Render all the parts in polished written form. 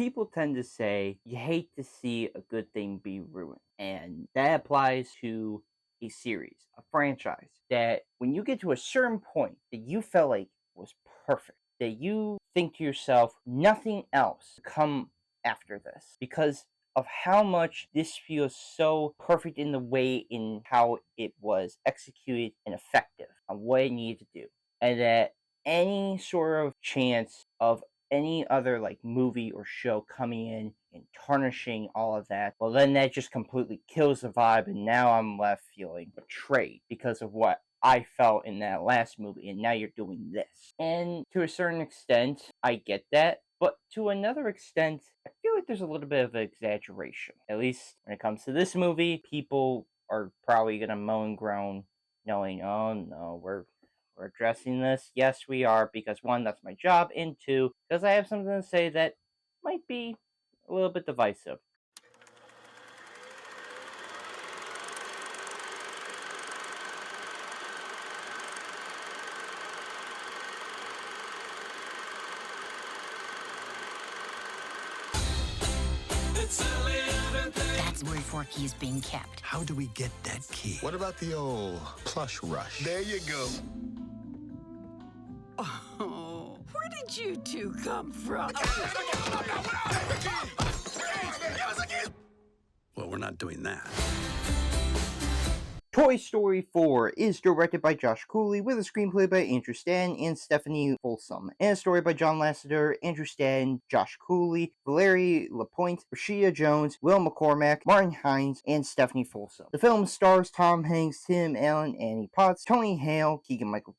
People tend to say you hate to see a good thing be ruined. And that applies to a series, a franchise, that when you get to a certain point that you felt like was perfect, that you think to yourself, nothing else come after this because of how much this feels so perfect in the way in how it was executed and effective on what it needed to do. And that any sort of chance of any other like movie or show coming in and tarnishing all of that, well then that just completely kills the vibe, and now I'm left feeling betrayed because of what I felt in that last movie, and now you're doing this. And to a certain extent, I get that. But to another extent, I feel like there's a little bit of exaggeration. At least when it comes to this movie, people are probably gonna moan and groan, knowing, oh no, we're addressing this. Yes, we are, because one, that's my job, and two, because I have something to say that might be a little bit divisive. That's where Forky is being kept. How do we get that key? What about the old plush rush? There you go. Oh, where did you two come from? Well, we're not doing that. Toy Story 4 is directed by Josh Cooley with a screenplay by Andrew Stanton and Stephany Folsom, and a story by John Lasseter, Andrew Stanton, Josh Cooley, Valerie, LaPointe, Rashida Jones, Will McCormack, Martin Hynes, and Stephany Folsom. The film stars Tom Hanks, Tim Allen, Annie Potts, Tony Hale, Keegan-Michael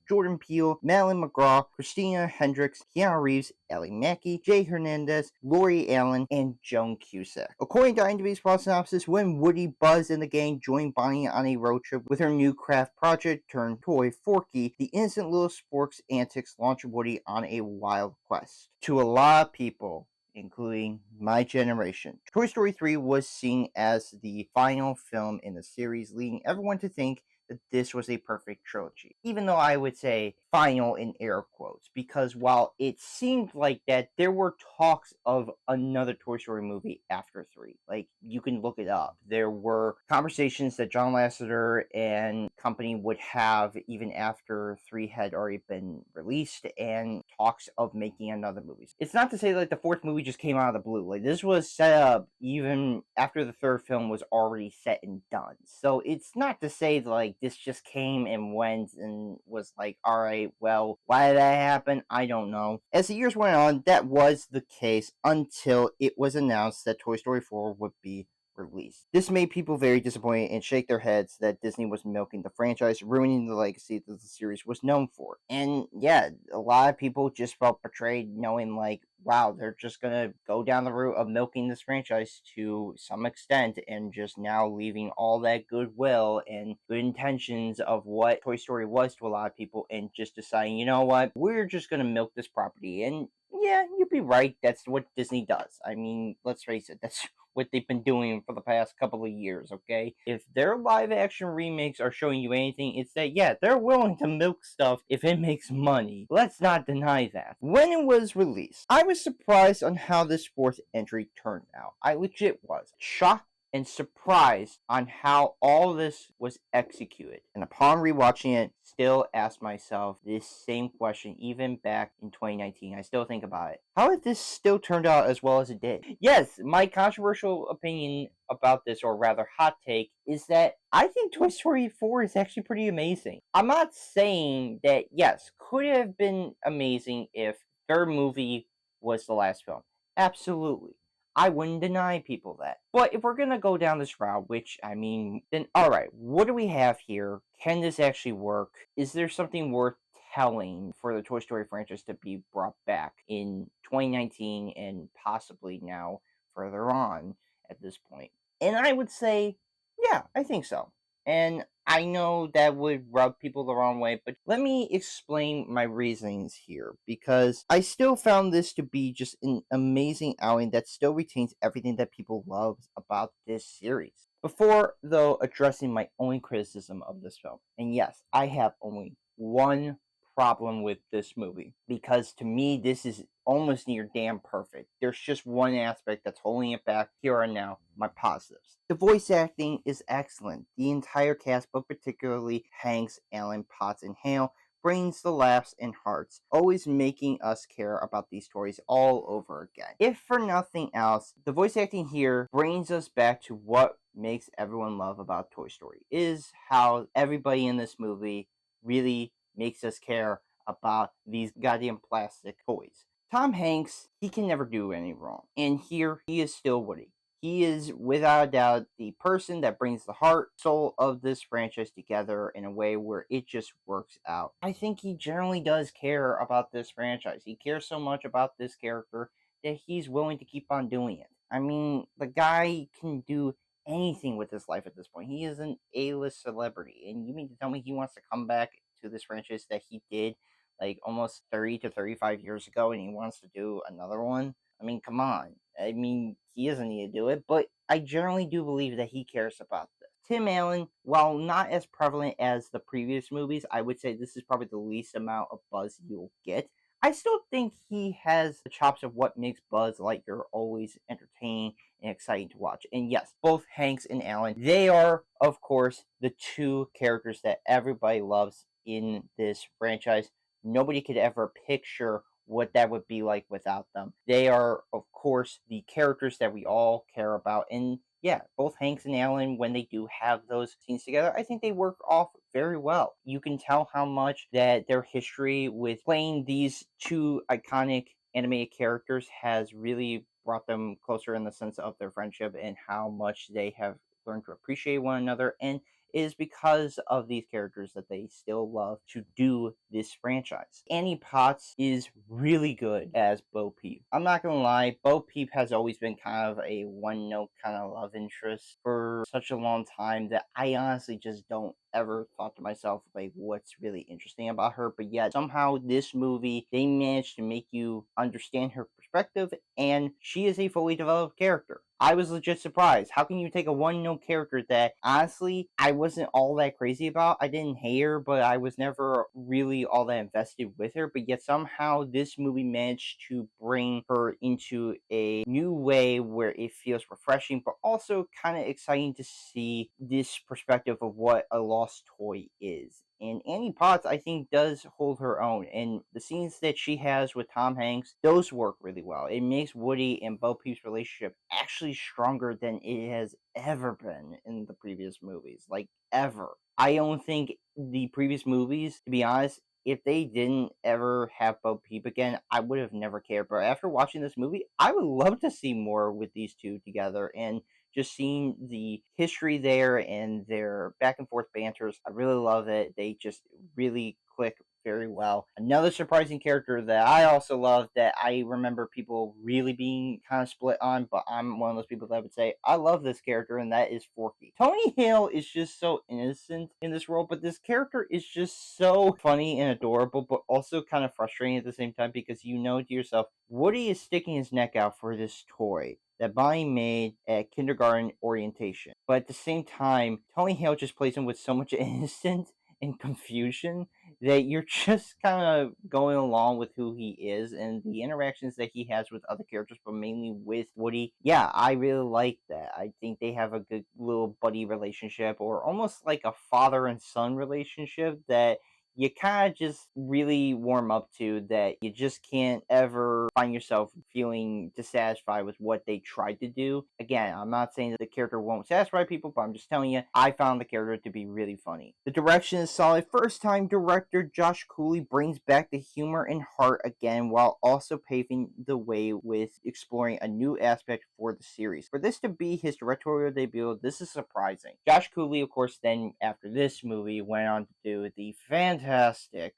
Jordan Peele, Madeleine McGraw, Christina, Hendricks, Keanu Reeves, Maki, Jay Hernandez, Lori Allen, and Joan Cusack. According to IMDb's plot synopsis, when Woody, Buzz, and the gang join Bonnie on a road trip with her new craft project turned toy, Forky, the innocent little spork's antics launch Woody on a wild quest. To a lot of people, including my generation, Toy Story 3 was seen as the final film in the series, leading everyone to think that this was a perfect trilogy. Even though I would say final in air quotes, because while it seemed like that, there were talks of another Toy Story movie after 3. Like, you can look it up. There were conversations that John Lasseter and company would have even after 3 had already been released, and talks of making another movie. It's not to say like the 4th movie just came out of the blue. Like, this was set up even after the 3rd film was already set and done. So it's not to say like this just came and went and was like, alright, well, why did that happen? I don't know. As the years went on, that was the case until it was announced that Toy Story 4 would be released. This made people very disappointed and shake their heads that Disney was milking the franchise, ruining the legacy that the series was known for. And yeah, a lot of people just felt betrayed, knowing like, wow, they're just gonna go down the route of milking this franchise to some extent and just now leaving all that goodwill and good intentions of what Toy Story was to a lot of people, and just deciding, you know what, we're just gonna milk this property. And yeah, you'd be right, that's what Disney does. I mean, let's face it, that's what they've been doing for the past couple of years, okay? If their live-action remakes are showing you anything, it's that, yeah, they're willing to milk stuff if it makes money. Let's not deny that. When it was released, I was surprised on how this 4th entry turned out. I legit was shocked and surprised on how all this was executed. And upon rewatching it, still ask myself this same question, even back in 2019. I still think about it. How did this still turn out as well as it did? Yes, my controversial opinion about this, or rather hot take, is that I think Toy Story 4 is actually pretty amazing. I'm not saying that, yes, could it have been amazing if 3rd movie was the last film? Absolutely. I wouldn't deny people that. But if we're gonna go down this route, which, I mean, then alright, what do we have here? Can this actually work? Is there something worth telling for the Toy Story franchise to be brought back in 2019 and possibly now further on at this point? And I would say, yeah, I think so. And I know that would rub people the wrong way, but let me explain my reasonings here, because I still found this to be just an amazing outing that still retains everything that people love about this series. Before, though, addressing my own criticism of this film, and yes, I have only one problem with this movie, because to me, this is almost near damn perfect. There's just one aspect that's holding it back. Here are now my positives. The voice acting is excellent. The entire cast, but particularly Hanks, Allen, Potts, and Hale, brings the laughs and hearts, always making us care about these stories all over again. If for nothing else, the voice acting here brings us back to what makes everyone love about Toy Story, is how everybody in this movie really makes us care about these goddamn plastic toys. Tom Hanks, he can never do any wrong, and here he is still Woody. He is, without a doubt, the person that brings the heart, soul of this franchise together in a way where it just works out. I think he generally does care about this franchise. He cares so much about this character that he's willing to keep on doing it. I mean, the guy can do anything with his life at this point. He is an A-list celebrity, and you mean to tell me he wants to come back to this franchise that he did like almost 30 to 35 years ago, and he wants to do another one? I mean, come on. I mean, he doesn't need to do it, but I generally do believe that he cares about this. Tim Allen, while not as prevalent as the previous movies, I would say this is probably the least amount of buzz you'll get. I still think he has the chops of what makes Buzz Lightyear always entertaining and exciting to watch. And yes, both Hanks and Allen, they are, of course, the two characters that everybody loves in this franchise. Nobody could ever picture what that would be like without them. They are, of course, the characters that we all care about. And yeah, both Hanks and Allen, when they do have those scenes together, I think they work off very well. You can tell how much that their history with playing these two iconic animated characters has really brought them closer in the sense of their friendship, and how much they have learned to appreciate one another. And it is because of these characters that they still love to do this franchise. Annie Potts is really good as Bo Peep. I'm not gonna lie, Bo Peep has always been kind of a one-note kind of love interest for such a long time that I honestly just don't ever thought to myself, like, what's really interesting about her. But yet somehow this movie, they managed to make you understand her perspective, and she is a fully developed character. I was legit surprised. How can you take a one-note character that honestly I wasn't all that crazy about? I didn't hate her, but I was never really all that invested with her. But yet somehow this movie managed to bring her into a new way where it feels refreshing, but also kind of exciting to see this perspective of what a lost toy is. And Annie Potts, I think, does hold her own. And the scenes that she has with Tom Hanks, those work really well. It makes Woody and Bo Peep's relationship actually stronger than it has ever been in the previous movies. Like, ever. I don't think the previous movies, to be honest, if they didn't ever have Bo Peep again, I would have never cared. But after watching this movie, I would love to see more with these two together. And just seeing the history there and their back and forth banters, I really love it. They just really click very well. Another surprising character that I also love, that I remember people really being kind of split on, but I'm one of those people that would say I love this character, and that is Forky. Tony Hale is just so innocent in this role, but this character is just so funny and adorable, but also kind of frustrating at the same time, because you know to yourself, Woody is sticking his neck out for this toy that Bonnie made at kindergarten orientation. But at the same time, Tony Hale just plays him with so much innocence and confusion that you're just kind of going along with who he is and the interactions that he has with other characters, but mainly with Woody. Yeah, I really like that. I think they have a good little buddy relationship, or almost like a father and son relationship that you kind of just really warm up to, that you just can't ever find yourself feeling dissatisfied with what they tried to do. Again, I'm not saying that the character won't satisfy people, but I'm just telling you, I found the character to be really funny. The direction is solid. First time director Josh Cooley brings back the humor and heart again, while also paving the way with exploring a new aspect for the series. For this to be his directorial debut, this is surprising. Josh Cooley, of course, then after this movie went on to do the fantastic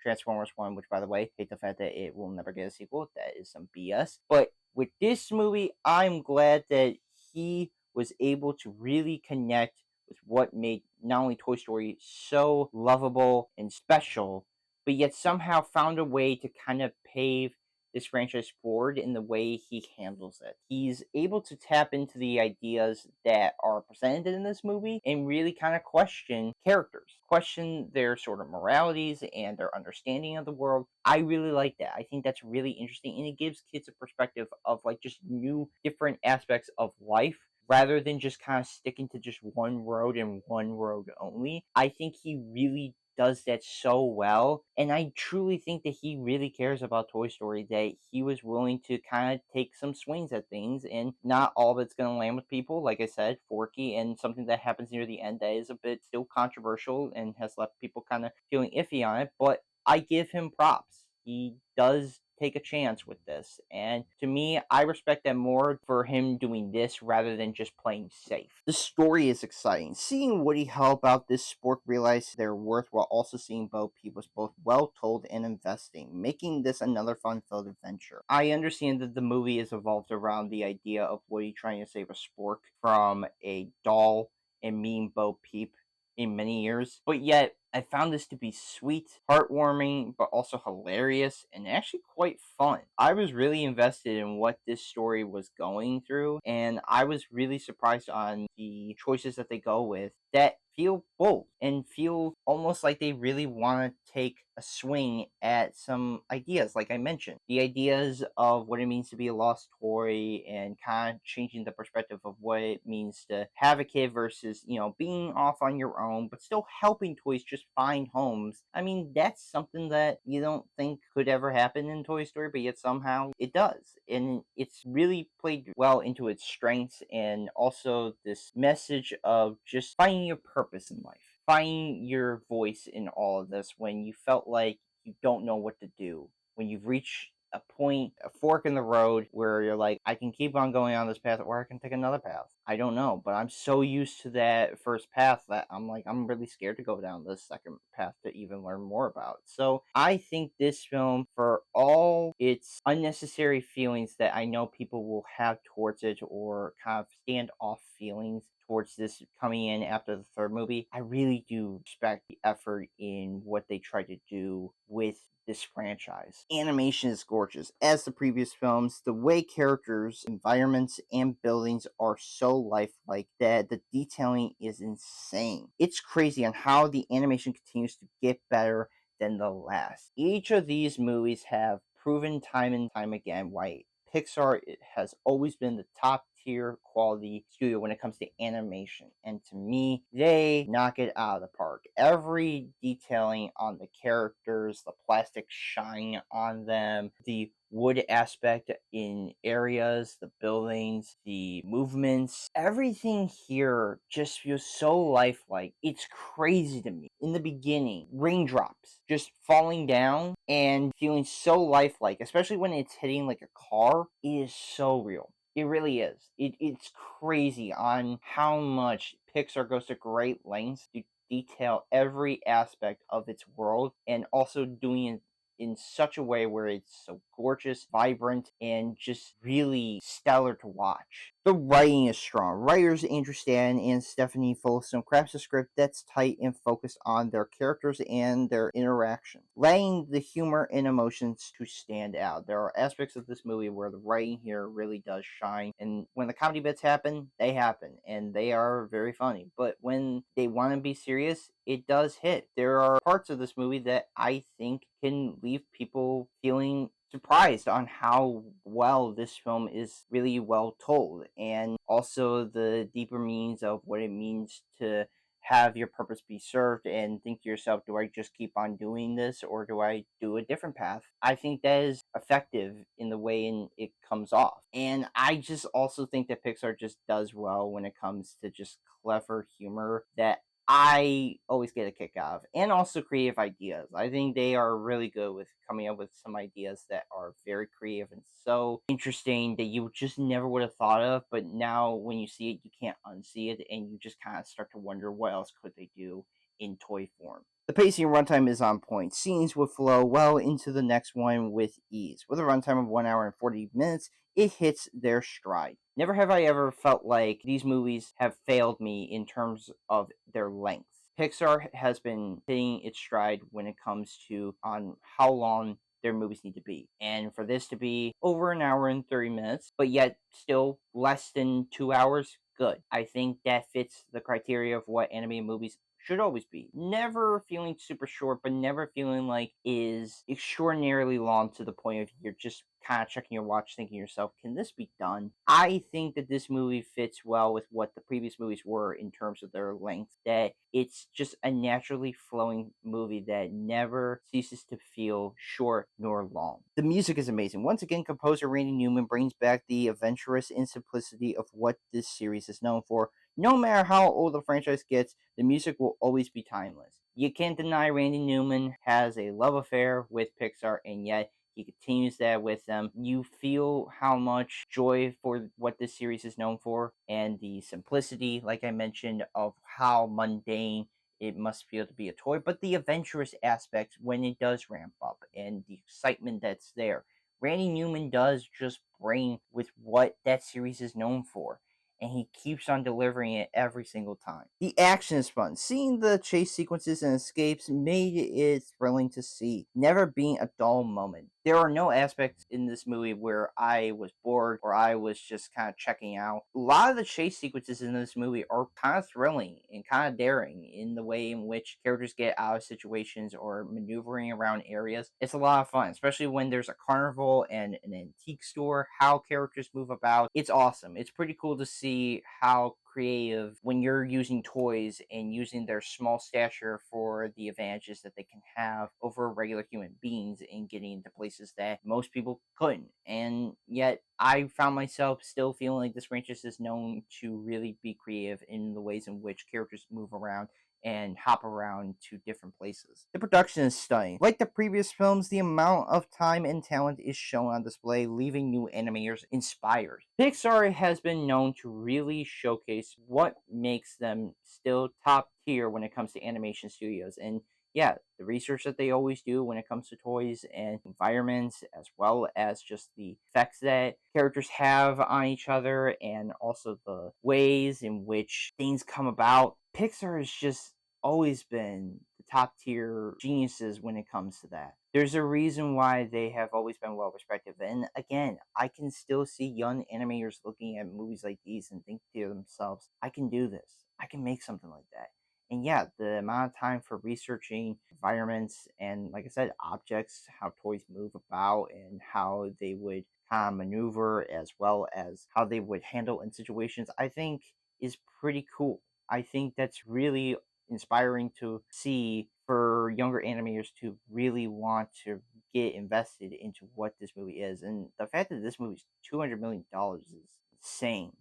Transformers 1, which, by the way, hate the fact that it will never get a sequel. That is some BS. But with this movie, I'm glad that he was able to really connect with what made not only Toy Story so lovable and special, but yet somehow found a way to kind of pave this franchise forward in the way he handles it. He's able to tap into the ideas that are presented in this movie and really kind of question characters, question their sort of moralities and their understanding of the world. I really like that. I think that's really interesting, and it gives kids a perspective of like just new, different aspects of life rather than just kind of sticking to just one road and one road only. I think he really does that so well, and I truly think that he really cares about Toy Story, that he was willing to kind of take some swings at things, and not all of it's going to land with people. Like I said, Forky, and something that happens near the end that is a bit still controversial and has left people kind of feeling iffy on it, but I give him props. He does take a chance with this, and to me, I respect that more for him doing this rather than just playing safe. The story is exciting. Seeing Woody help out this sport realize their worth while also seeing Bo Peep was both well told and investing, making this another fun-filled adventure. I understand that the movie is evolved around the idea of Woody trying to save a spork from a doll and meeting Bo Peep in many years, but yet I found this to be sweet, heartwarming, but also hilarious and actually quite fun. I was really invested in what this story was going through, and I was really surprised on the choices that they go with that feel bold and feel almost like they really want to take a swing at some ideas, like I mentioned. The ideas of what it means to be a lost toy and kind of changing the perspective of what it means to have a kid versus, being off on your own, but still helping toys just find homes. I mean, that's something that you don't think could ever happen in Toy Story, but yet somehow it does. And it's really played well into its strengths, and also this message of just finding your purpose in life, finding your voice in all of this when you felt like you don't know what to do, when you've reached a point, a fork in the road where you're like, I can keep on going on this path or I can take another path. I don't know, but I'm so used to that first path that I'm like, I'm really scared to go down this second path to even learn more about. So I think this film, for all its unnecessary feelings that I know people will have towards it, or kind of standoff feelings towards this coming in after the third movie, I really do respect the effort in what they tried to do with this franchise. Animation is gorgeous. As the previous films, the way characters, environments, and buildings are so lifelike that the detailing is insane. It's crazy on how the animation continues to get better than the last. Each of these movies have proven time and time again why Pixar has always been the top tier quality studio when it comes to animation. And to me, they knock it out of the park. Every detailing on the characters, the plastic shine on them, the wood aspect in areas, the buildings, the movements, everything here just feels so lifelike. It's crazy to me. In the beginning, raindrops just falling down and feeling so lifelike, especially when it's hitting like a car, it is so real. It really is. It's crazy on how much Pixar goes to great lengths to detail every aspect of its world, and also doing it in such a way where it's so gorgeous, vibrant, and just really stellar to watch. The writing is strong. Writers Andrew Stanton and Stephany Folsom crafts a script that's tight and focused on their characters and their interaction, letting the humor and emotions to stand out. There are aspects of this movie where the writing here really does shine, and when the comedy bits happen, they happen, and they are very funny. But when they want to be serious, it does hit. There are parts of this movie that I think can leave people feeling surprised on how well this film is really well told, and also the deeper meanings of what it means to have your purpose be served, and think to yourself, do I just keep on doing this or do I do a different path? I think that is effective in the way it comes off. And I just also think that Pixar just does well when it comes to just clever humor that I always get a kick out of, and also creative ideas. I think they are really good with coming up with some ideas that are very creative and so interesting that you just never would have thought of, but now when you see it, you can't unsee it, and you just kind of start to wonder what else could they do in toy form. The pacing and runtime is on point. Scenes will flow well into the next one with ease. With a runtime of 1 hour and 40 minutes, it hits their stride. Never have I ever felt like these movies have failed me in terms of their length. Pixar has been hitting its stride when it comes to on how long their movies need to be. And for this to be over an hour and 30 minutes, but yet still less than 2 hours, good. I think that fits the criteria of what animated movies should always be. Never feeling super short, but never feeling like is extraordinarily long to the point of you're just kind of checking your watch, thinking to yourself, can this be done? I think that this movie fits well with what the previous movies were in terms of their length, that it's just a naturally flowing movie that never ceases to feel short nor long. The music is amazing. Once again, composer Randy Newman brings back the adventurous and simplicity of what this series is known for. No matter how old the franchise gets, the music will always be timeless. You can't deny Randy Newman has a love affair with Pixar, and yet he continues that with them. You feel how much joy for what this series is known for, and the simplicity, like I mentioned, of how mundane it must feel to be a toy, but the adventurous aspect when it does ramp up and the excitement that's there. Randy Newman does just bring with what that series is known for, and he keeps on delivering it every single time. The action is fun. Seeing the chase sequences and escapes made it thrilling to see, never being a dull moment. There are no aspects in this movie where I was bored or I was just kind of checking out. A lot of the chase sequences in this movie are kind of thrilling and kind of daring in the way in which characters get out of situations or maneuvering around areas. It's a lot of fun, especially when there's a carnival and an antique store, how characters move about. It's awesome. It's pretty cool to see how creative when you're using toys and using their small stature for the advantages that they can have over regular human beings in getting into places that most people couldn't. And yet I found myself still feeling like this franchise is known to really be creative in the ways in which characters move around and hop around to different places. The production is stunning. Like the previous films, the amount of time and talent is shown on display, leaving new animators inspired. Pixar has been known to really showcase what makes them still top tier when it comes to animation studios. And yeah, the research that they always do when it comes to toys and environments, as well as just the effects that characters have on each other, and also the ways in which things come about. Pixar has just always been the top tier geniuses when it comes to that. There's a reason why they have always been well respected. And again, I can still see young animators looking at movies like these and think to themselves, I can do this. I can make something like that. And yeah, the amount of time for researching environments and, like I said, objects, how toys move about and how they would kind of maneuver, as well as how they would handle in situations, I think is pretty cool. I think that's really inspiring to see for younger animators to really want to get invested into what this movie is. And the fact that this movie is $200 million is insane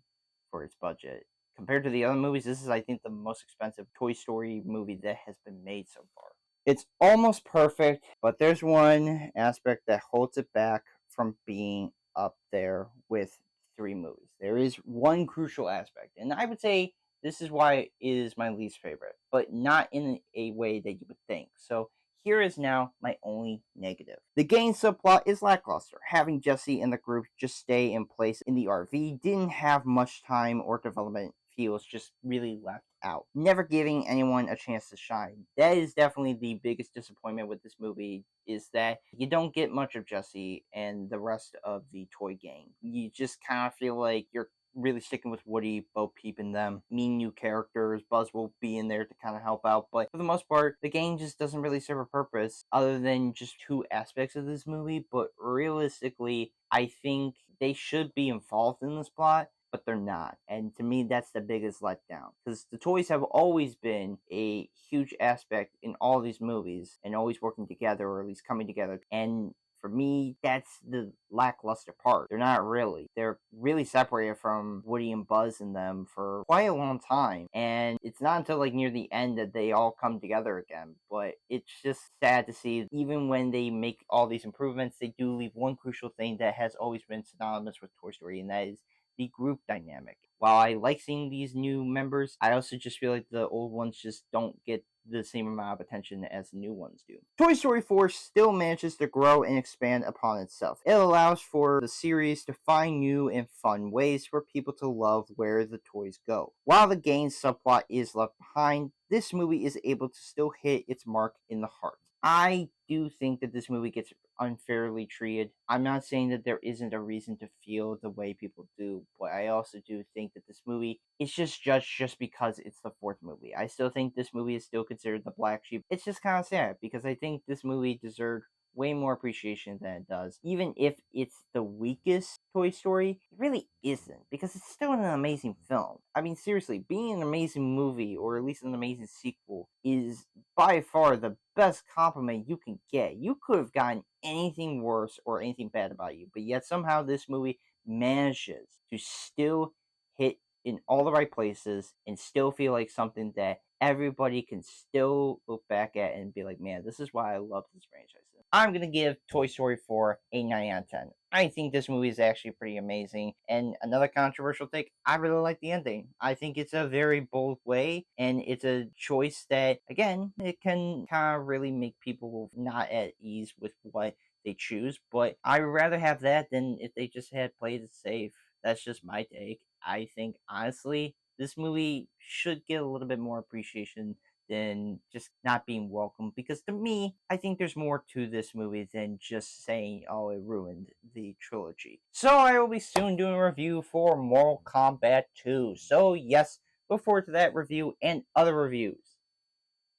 for its budget. Compared to the other movies, this is, I think, the most expensive Toy Story movie that has been made so far. It's almost perfect, but there's one aspect that holds it back from being up there with three movies. There is one crucial aspect, and I would say this is why it is my least favorite, but not in a way that you would think. So here is now my only negative. The gang subplot is lackluster. Having Jesse and the group just stay in place in the RV didn't have much time or development, feels just really left out, never giving anyone a chance to shine. That is definitely the biggest disappointment with this movie, is that you don't get much of Jesse and the rest of the toy gang. You just kind of feel like you're really sticking with Woody, Bo Peep, and them. Mean new characters. Buzz will be in there to kind of help out, but for the most part, the gang just doesn't really serve a purpose other than just two aspects of this movie. But realistically, I think they should be involved in this plot, but they're not. And to me, that's the biggest letdown, because the toys have always been a huge aspect in all these movies and always working together, or at least coming together. And for me, that's the lackluster part. They're not really. They're really separated from Woody and Buzz and them for quite a long time. And it's not until like near the end that they all come together again. But it's just sad to see, even when they make all these improvements, they do leave one crucial thing that has always been synonymous with Toy Story, and that is the group dynamic. While I like seeing these new members, I also just feel like the old ones just don't get the same amount of attention as the new ones do. Toy Story 4 still manages to grow and expand upon itself. It allows for the series to find new and fun ways for people to love where the toys go. While the gang subplot is left behind, this movie is able to still hit its mark in the heart. I do think that this movie gets unfairly treated. I'm not saying that there isn't a reason to feel the way people do, but I also do think that this movie is just judged just because it's the fourth movie. I still think this movie is still considered the black sheep. It's just kind of sad because I think this movie deserved way more appreciation than it does. Even if it's the weakest Toy Story, it really isn't, because it's still an amazing film. I mean, seriously, being an amazing movie, or at least an amazing sequel, is by far the best compliment you can get. You could have gotten anything worse or anything bad about you, but yet somehow this movie manages to still hit in all the right places and still feel like something that everybody can still look back at and be like, man, this is why I love this franchise. I'm going to give Toy Story 4 a 9 out of 10. I think this movie is actually pretty amazing. And another controversial take, I really like the ending. I think it's a very bold way, and it's a choice that, again, it can kind of really make people not at ease with what they choose. But I'd rather have that than if they just had played it safe. That's just my take. I think, honestly, this movie should get a little bit more appreciation than just not being welcome, because to me, I think there's more to this movie than just saying, oh, it ruined the trilogy. So I will be soon doing a review for Mortal Kombat 2. So yes, look forward to that review and other reviews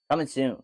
coming soon.